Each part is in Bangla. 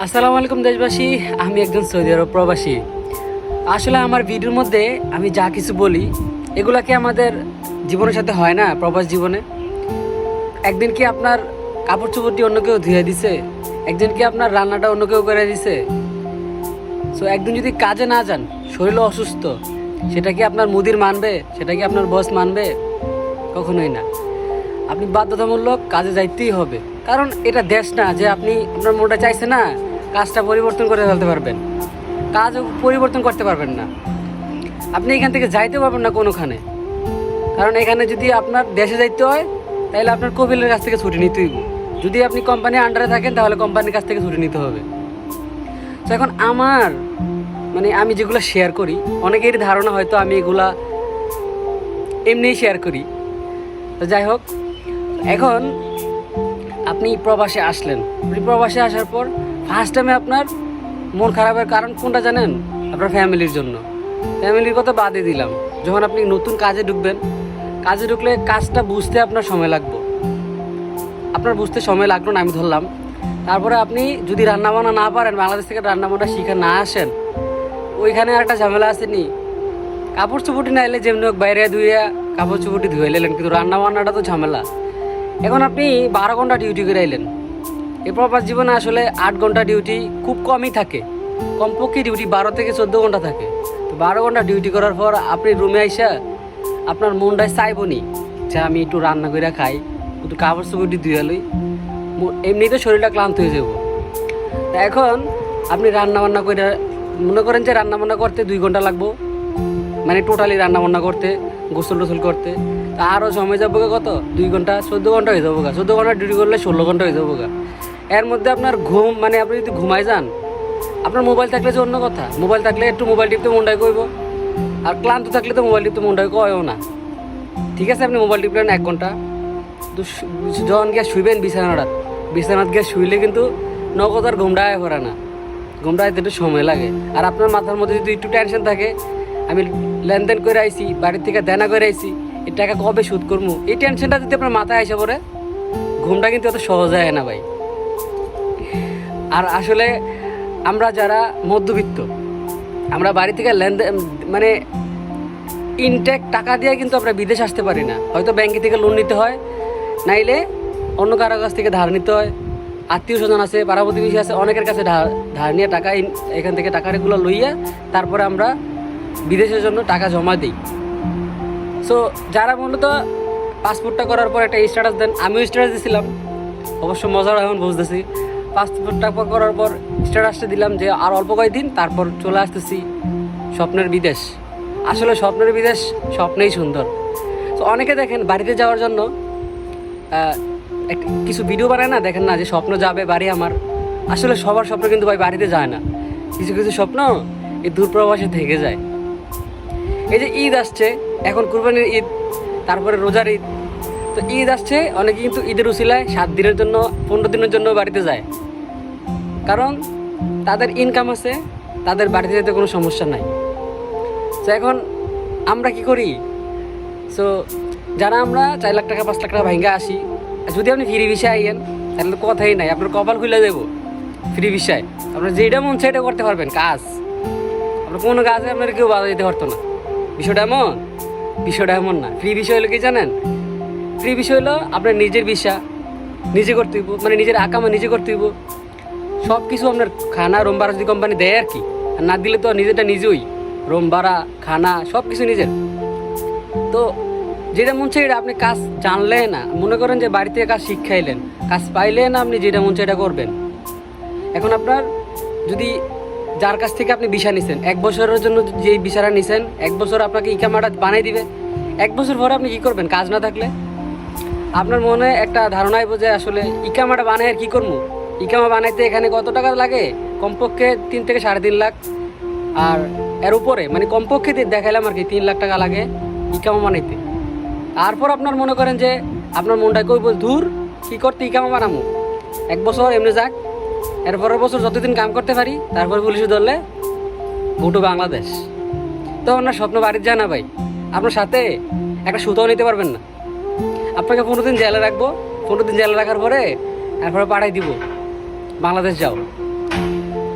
আসসালামু আলাইকুম দেশবাসী। আমি একজন সৌদি আরব প্রবাসী। আসলে আমার ভিডিওর মধ্যে আমি যা কিছু বলি এগুলা কি আমাদের জীবনের সাথে হয় না? প্রবাস জীবনে একদিন কি আপনার কাপড় চোপড়টি অন্য কেউ ধুয়ে দিছে, একদিন কি আপনার রান্নাটা অন্য কেউ করে দিছে। সো একদিন যদি কাজে না যান, শরীর অসুস্থ, সেটা কি আপনার মুদির মানবে? সেটা কি আপনার বস মানবে? কখনোই না। আপনি বাধ্যতামূলক কাজে যাইতেই হবে, কারণ এটা দেশ না যে আপনি আপনার মনটা চাইছে না কাজটা পরিবর্তন করে ফেলতে পারবেন। কাজও পরিবর্তন করতে পারবেন না, আপনি এখান থেকে যাইতে পারবেন না কোনোখানে। কারণ এখানে যদি আপনার দেশে যাইতে হয় তাহলে আপনার কবিলের কাছ থেকে ছুটি নিতে হইব। যদি আপনি কোম্পানির আন্ডারে থাকেন তাহলে কোম্পানির কাছ থেকে ছুটি নিতে হবে। তো এখন আমার আমি যেগুলো শেয়ার করি, অনেকেরই ধারণা হয়তো আমি এগুলা এমনিই শেয়ার করি। তো যাই হোক, এখন আপনি প্রবাসে আসলেন, প্রবাসে আসার পর ফার্স্ট টাইমে আপনার মন খারাপের কারণ কোনটা জানেন? আপনার ফ্যামিলির জন্য। ফ্যামিলির কথা বাদই দিলাম, যখন আপনি নতুন কাজে ঢুকবেন, কাজে ঢুকলে কাজটা বুঝতে আপনার সময় লাগবে। আপনার বুঝতে সময় লাগলো না আমি ধরলাম। তারপরে আপনি যদি রান্নাবান্না না পারেন, বাংলাদেশ থেকে রান্নাবান্না শিখে না আসেন, ওইখানে একটা ঝামেলা আছে নি। কাপড় চুপড়ি না এলে যেমনি হোক বাইরে ধুইয়া কাপড় চুপড়ি ধুয়ে এলেন, কিন্তু রান্নাবান্নাটা তো ঝামেলা। এখন আপনি 12 ঘন্টা ডিউটি করে আইলেন। এই প্রবাস জীবনে আসলে 8 ঘন্টা ডিউটি খুব কমই থাকে, কমপক্ষে ডিউটি 12 থেকে 14 ঘন্টা থাকে। তো 12 ঘন্টা ডিউটি করার পর আপনি রুমে আইসা আপনার মনটাই চাইবনি যে আমি একটু রান্না করে খাই, একটু কাপড় চুপড়ি ধুয়ে লই, এমনিতে শরীরটা ক্লান্ত হয়ে যাব। তা এখন আপনি রান্নাবান্না করে মনে করেন যে রান্নাবান্না করতে 2 ঘন্টা লাগবো, মানে টোটালি রান্নাবান্না করতে, গোসল টোসল করতে। তা আরও সময় যাবো কত? 2 ঘন্টা, 14 ঘন্টা হয়ে যাবো গা। 14 ঘন্টা ডিউটি করলে 16 ঘন্টা হয়ে যাবো গা। এর মধ্যে আপনার ঘুম, আপনি যদি ঘুমাই যান, আপনার মোবাইল থাকলে যে অন্য কথা, মোবাইল থাকলে একটু মোবাইল টিপতে মনটাই কইব, আর ক্লান্ত থাকলে তো মোবাইল টিপতে মনটাই কয়ও না। ঠিক আছে, আপনি মোবাইল টিপলেন 1 ঘন্টা, তো যখন গিয়ে শুইবেন বিছানাত গিয়ে শুইলে কিন্তু নগদ আর ঘুমটায় পড়ে না, ঘুমটায় একটু সময় লাগে। আর আপনার মাথার মধ্যে যদি একটু টেনশন থাকে, আমি লেনদেন করে আইছি, বাড়ির থেকে দেনা করে আইছি, এই টাকা কবে শোধ করবো, এই টেনশনটা যদি আপনার মাথায় আসে পড়ে, ঘুমটা কিন্তু অত সহজ হয় না ভাই। আর আসলে আমরা যারা মধ্যবিত্ত, আমরা বাড়ি থেকে লেনদেন ইনটেক টাকা দিয়ে কিন্তু আমরা বিদেশ আসতে পারি না। হয়তো ব্যাংকে থেকে লোন নিতে হয়, নাইলে অন্য কারো কাছ থেকে ধার নিতে হয়। আত্মীয় স্বজন আছে, পাড়া প্রতিবেশী আছে, অনেকের কাছে ধার নিয়ে টাকা এখান থেকে টাকাগুলো লইয়া তারপরে আমরা বিদেশের জন্য টাকা জমা দিই। সো যারা মূলত পাসপোর্টটা করার পর একটা স্ট্যাটাস দেন, আমিও স্ট্যাটাস দিয়েছিলাম, অবশ্য মজার এখন বুঝতেছি। পাসপোর্টটা করার পর স্ট্যাটাসটা দিলাম যে আর অল্প কয়েকদিন, তারপর চলে আসতেছি স্বপ্নের বিদেশ। আসলে স্বপ্নের বিদেশ স্বপ্নেই সুন্দর। তো অনেকে দেখেন বাড়িতে যাওয়ার জন্য কিছু ভিডিও বানায় না, দেখেন না যে স্বপ্ন যাবে বাড়ি আমার। আসলে সবার স্বপ্ন কিন্তু ভাই বাড়িতে যায় না, কিছু কিছু স্বপ্ন এই দূরপ্রবাসে থেকে যায়। এই যে ঈদ আসছে, এখন কুরবানির ঈদ, তারপরে রোজার ঈদ। তো ঈদ আসছে, অনেকে কিন্তু ঈদের উসিলায় 7 দিনের জন্য 15 দিনের জন্য বাড়িতে যায়, কারণ তাদের ইনকাম আছে, তাদের বাড়িতে যেতে কোনো সমস্যা নাই। তো এখন আমরা কি করি? সো যারা আমরা 4 লাখ টাকা 5 লাখ টাকা ভাঙ্গা আসি, যদি আপনি ফ্রি ভিসায় আইয়েন তাহলে তো কথাই নাই, আপনার কপাল খুলে দেবো। ফ্রি ভিসায় আপনার যেটা মন সেটা করতে পারবেন কাজ, আপনার কোনো কাজে আপনার কেউ বাধা দিতে পারতো না। বিষয়টা এমন না। ফ্রি বিষয় হলো কি জানেন? ফ্রি বিষয় হলো আপনার নিজের ভিসা নিজে করতে হইব, নিজের আকামা নিজে করতে হইব। সব কিছু আপনার খানা রুম ভাড়া যদি কোম্পানি দেয় আর কি, আর না দিলে তো নিজেরটা নিজেই, রুম ভাড়া খানা সব কিছু নিজের। তো যেটা মন চাই এটা আপনি কাজ জানলে না, মনে করেন যে বাড়িতে কাজ শিখাইলেন, কাজ পাইলে না আপনি যেটা মন চাই এটা করবেন। এখন আপনার যদি যার কাছ থেকে আপনি ভিসা নিছেন, 1 বছরের জন্য যে ভিসাটা নিছেন, 1 বছর আপনাকে ইকামাটা বানাই দিবে। 1 বছর পরে আপনি কী করবেন? কাজ না থাকলে আপনার মনে একটা ধারণা আইব যে আসলে ইকামাটা বানাই আর কী করবো। ইকামা বানাইতে এখানে কত টাকা লাগে? কমপক্ষে 3 থেকে 3.5 লাখ, আর এর উপরে কমপক্ষে দেখাইলাম আর কি 3 লাখ টাকা লাগে ইকামা বানাইতে। তারপর আপনার মনে করেন যে আপনার মনটা কইব দূর কী করতে ইকামা বানামো, 1 বছর এমনি যাক, এরপরের বছর যতদিন কাম করতে পারি, তারপরে পুলিশে ধরলে গো টু বাংলাদেশ। তো আপনার স্বপ্ন বাড়ির যায় না ভাই, আপনার সাথে একটা সুতাও নিতে পারবেন না। আপনাকে 15 দিন জেলে রাখবো, 15 দিন জেলে রাখার পরে এরপরে পাঠাই দিব বাংলাদেশ যাও।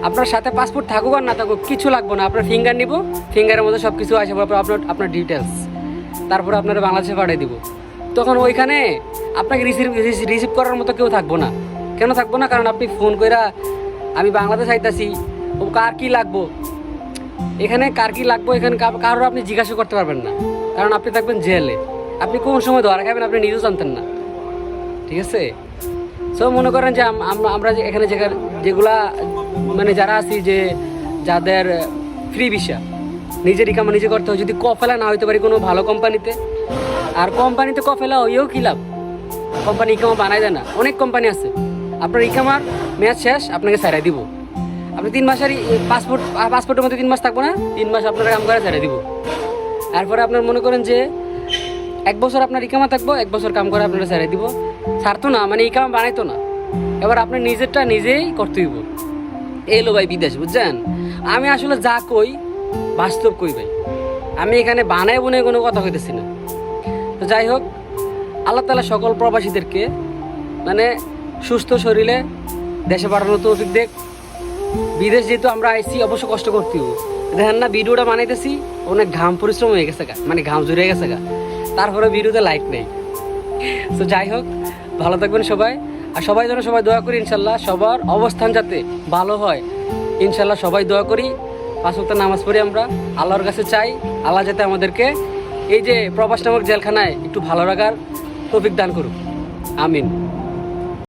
আপনার সাথে পাসপোর্ট থাকুক আর না থাকুক কিছু লাগবে না, আপনার ফিঙ্গার নিব, ফিঙ্গারের মধ্যে সব কিছু আসে, আপনার আপনার ডিটেলস, তারপরে আপনারা বাংলাদেশে পাঠিয়ে দিব। তখন ওইখানে আপনাকে রিসিভ করার মতো কেউ থাকবো না। কেন থাকবো না? কারণ আপনি ফোন কইরা আমি বাংলাদেশ আইতাছি, ও কার কী লাগবো, এখানে কার কী লাগবো, এখানে কারোর আপনি জিজ্ঞাসা করতে পারবেন না, কারণ আপনি থাকবেন জেলে। আপনি কোন সময় ধরা খাবেন আপনি নিজেও জানতেন না, ঠিক আছে? সো মনে করেন যে আমরা এখানে যেগুলা মানে যারা আছি, যে যাদের ফ্রি ভিসা, নিজের ইকামা নিজে করতে হয়, যদি কফেলা না হইতে পারি কোনো ভালো কোম্পানিতে, আর কোম্পানিতে কফেলা হইও কী লাভ, কোম্পানি ইকামা বানায় দেয় না। অনেক কোম্পানি আছে, আপনার ইকামার মেয়াদ শেষ আপনাকে ছাড়াই দিব, আপনি 3 মাসের পাসপোর্টের মধ্যে 3 মাস থাকবো না, 3 মাস আপনারা কাম করে ছাড়াই দিব। তারপরে আপনার মনে করেন যে 1 বছর আপনার ইকামা থাকবো, 1 বছর কাম করে আপনারা ছাড়াই দিব। ছাড়তো না মানে ইকামা বানাইতো না, এবার আপনি নিজেরটা নিজেই করতে হইব। এলো ভাই বিদেশ, বুঝছেন? আমি আসলে যা কই বাস্তব কই ভাই, আমি এখানে বানায় বুনে কোনো কথা কইতেছি না। তো যাই হোক, আল্লাহ তাআলা সকল প্রবাসীদেরকে মানে সুস্থ শরীরে দেশে পাঠানোর তৌফিক দেখ। বিদেশ যেহেতু আমরা আইছি অবশ্য কষ্ট করতে হবে, দেখেন না ভিডিওটা বানাইতেছি, অনেক ঘাম পরিশ্রম হয়ে গেছে গা, মানে ঘাম জুড়ে গেছে গা, তারপরে ভিডিওতে লাইক নেই। তো যাই হোক, ভালো থাকবেন সবাই, আর সবাই যেন সবাই দোয়া করি ইনশাল্লাহ সবার অবস্থান যাতে ভালো হয়, ইনশাল্লাহ সবাই দোয়া করি। 5 ওয়াক্ত নামাজ পড়ি আমরা, আল্লাহর কাছে চাই আল্লাহ যাতে আমাদেরকে এই যে প্রবাস নামক জেলখানায় একটু ভালো রাখার তৌফিক দান করুক, আমিন।